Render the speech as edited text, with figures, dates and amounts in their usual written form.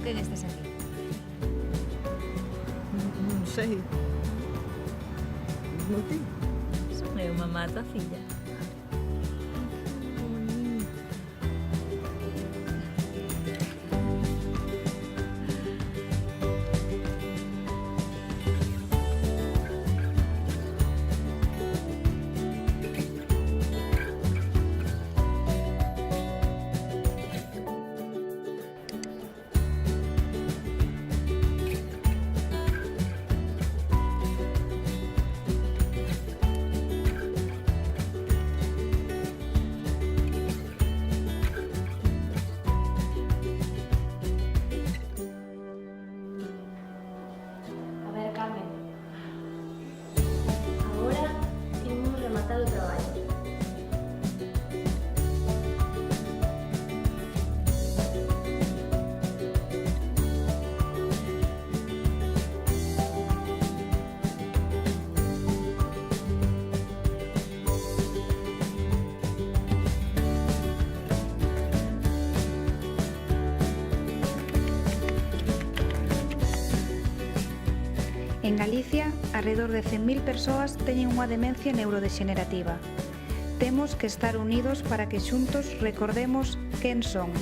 quen estás aquí? Non sei. Non ti? Son eu, mamá, tua filla. A ver, Carmen. Agora imos rematar o traballo. En Galicia, alrededor de 100.000 persoas teñen unha demencia neurodexenerativa. Temos que estar unidos para que xuntos recordemos quen son.